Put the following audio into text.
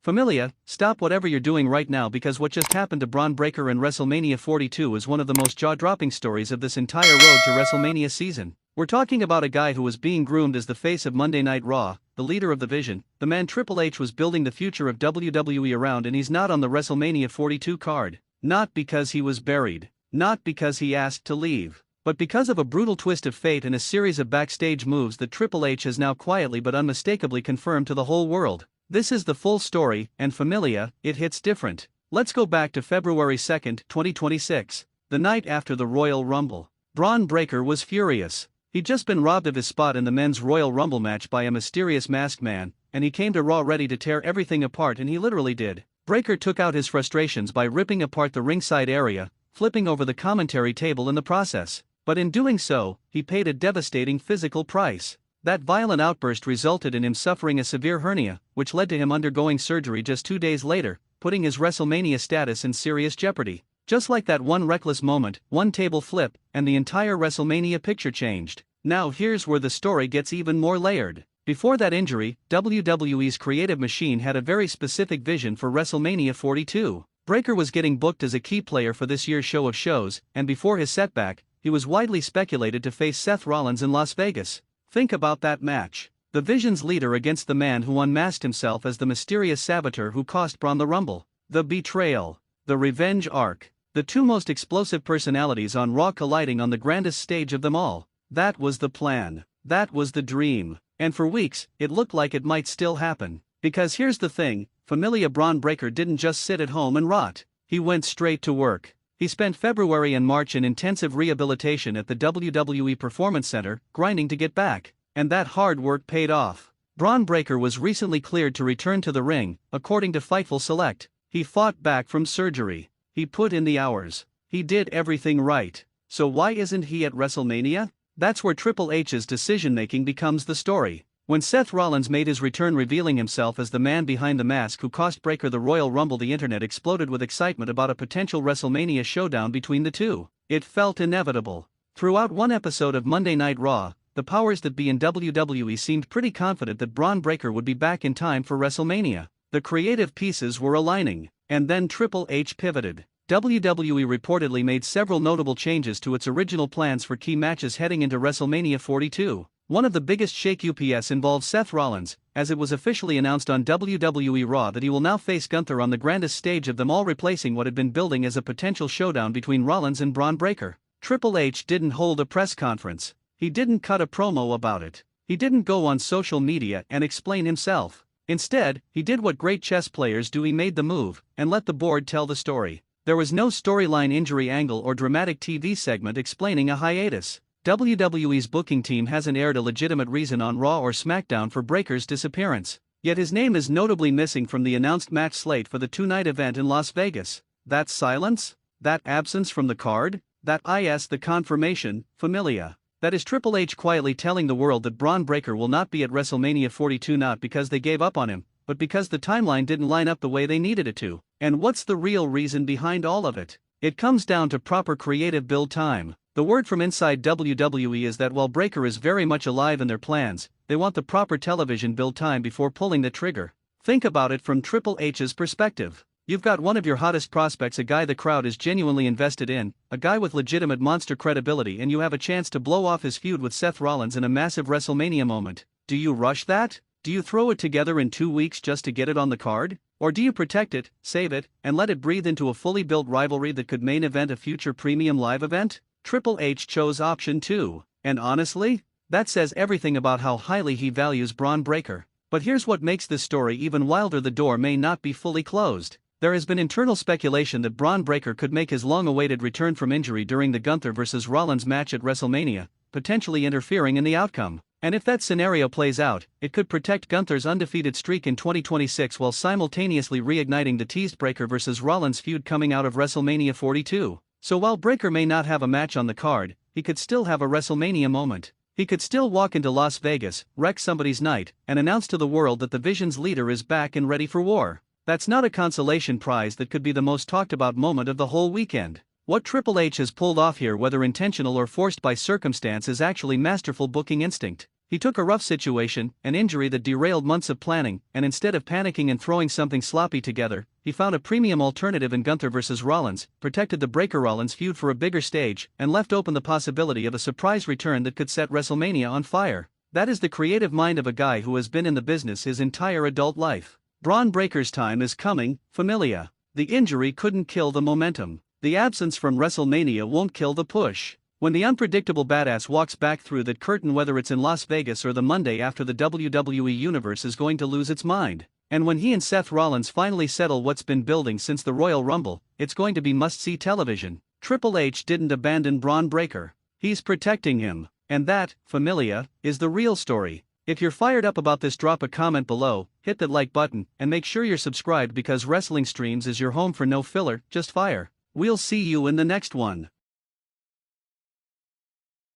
Familia, stop whatever you're doing right now because what just happened to Bron Breakker in WrestleMania 42 is one of the most jaw-dropping stories of this entire road to WrestleMania season. We're talking about a guy who was being groomed as the face of Monday Night Raw, the leader of the Vision, the man Triple H was building the future of WWE around, and he's not on the WrestleMania 42 card. Not because he was buried, not because he asked to leave, but because of a brutal twist of fate and a series of backstage moves that Triple H has now quietly but unmistakably confirmed to the whole world. This is the full story, and Familia, it hits different. Let's go back to February 2, 2026, the night after the Royal Rumble. Bron Breakker was furious. He'd just been robbed of his spot in the men's Royal Rumble match by a mysterious masked man, and he came to Raw ready to tear everything apart, and he literally did. Breakker took out his frustrations by ripping apart the ringside area, flipping over the commentary table in the process. But in doing so, he paid a devastating physical price. That violent outburst resulted in him suffering a severe hernia, which led to him undergoing surgery just 2 days later, putting his WrestleMania status in serious jeopardy. Just like that one reckless moment, one table flip, and the entire WrestleMania picture changed. Now here's where the story gets even more layered. Before that injury, WWE's creative machine had a very specific vision for WrestleMania 42. Breakker was getting booked as a key player for this year's show of shows, and before his setback, he was widely speculated to face Seth Rollins in Las Vegas. Think about that match. The Vision's leader against the man who unmasked himself as the mysterious saboteur who cost Bron the Rumble. The betrayal. The revenge arc. The two most explosive personalities on Raw colliding on the grandest stage of them all. That was the plan. That was the dream. And for weeks, it looked like it might still happen. Because here's the thing, Familia Bron Breakker didn't just sit at home and rot. He went straight to work. He spent February and March in intensive rehabilitation at the WWE Performance Center, grinding to get back. And that hard work paid off. Bron Breakker was recently cleared to return to the ring, according to Fightful Select. He fought back from surgery. He put in the hours. He did everything right. So why isn't he at WrestleMania? That's where Triple H's decision-making becomes the story. When Seth Rollins made his return revealing himself as the man behind the mask who cost Breakker the Royal Rumble, the internet exploded with excitement about a potential WrestleMania showdown between the two. It felt inevitable. Throughout one episode of Monday Night Raw, the powers that be in WWE seemed pretty confident that Bron Breakker would be back in time for WrestleMania. The creative pieces were aligning, and then Triple H pivoted. WWE reportedly made several notable changes to its original plans for key matches heading into WrestleMania 42. One of the biggest shake-ups involves Seth Rollins, as it was officially announced on WWE Raw that he will now face Gunther on the grandest stage of them all, replacing what had been building as a potential showdown between Rollins and Bron Breakker. Triple H didn't hold a press conference. He didn't cut a promo about it. He didn't go on social media and explain himself. Instead, he did what great chess players do: he made the move, and let the board tell the story. There was no storyline, injury angle, or dramatic TV segment explaining a hiatus. WWE's booking team hasn't aired a legitimate reason on Raw or SmackDown for Breakker's disappearance. Yet his name is notably missing from the announced match slate for the two-night event in Las Vegas. That silence? That absence from the card? That the confirmation, Familia. That is Triple H quietly telling the world that Bron Breakker will not be at WrestleMania 42, not because they gave up on him, but because the timeline didn't line up the way they needed it to. And what's the real reason behind all of it? It comes down to proper creative build time. The word from inside WWE is that while Breakker is very much alive in their plans, they want the proper television build time before pulling the trigger. Think about it from Triple H's perspective. You've got one of your hottest prospects, a guy the crowd is genuinely invested in, a guy with legitimate monster credibility, and you have a chance to blow off his feud with Seth Rollins in a massive WrestleMania moment. Do you rush that? Do you throw it together in 2 weeks just to get it on the card? Or do you protect it, save it, and let it breathe into a fully built rivalry that could main event a future premium live event? Triple H chose option 2, and honestly, that says everything about how highly he values Bron Breakker. But here's what makes this story even wilder: the door may not be fully closed. There has been internal speculation that Bron Breakker could make his long-awaited return from injury during the Gunther vs. Rollins match at WrestleMania, potentially interfering in the outcome. And if that scenario plays out, it could protect Gunther's undefeated streak in 2026 while simultaneously reigniting the teased Breakker vs. Rollins feud coming out of WrestleMania 42. So while Breakker may not have a match on the card, he could still have a WrestleMania moment. He could still walk into Las Vegas, wreck somebody's night, and announce to the world that the Vision's leader is back and ready for war. That's not a consolation prize that could be the most talked about moment of the whole weekend. What Triple H has pulled off here, whether intentional or forced by circumstance, is actually masterful booking instinct. He took a rough situation, an injury that derailed months of planning, and instead of panicking and throwing something sloppy together, he found a premium alternative in Gunther vs. Rollins, protected the Breakker-Rollins feud for a bigger stage, and left open the possibility of a surprise return that could set WrestleMania on fire. That is the creative mind of a guy who has been in the business his entire adult life. Bron Breakker's time is coming, familia. The injury couldn't kill the momentum. The absence from WrestleMania won't kill the push. When the unpredictable badass walks back through that curtain, whether it's in Las Vegas or the Monday after, the WWE Universe is going to lose its mind. And when he and Seth Rollins finally settle what's been building since the Royal Rumble, it's going to be must-see television. Triple H didn't abandon Bron Breakker. He's protecting him. And that, familia, is the real story. If you're fired up about this, drop a comment below, hit that like button, and make sure you're subscribed, because Wrestling Streams is your home for no filler, just fire. We'll see you in the next one.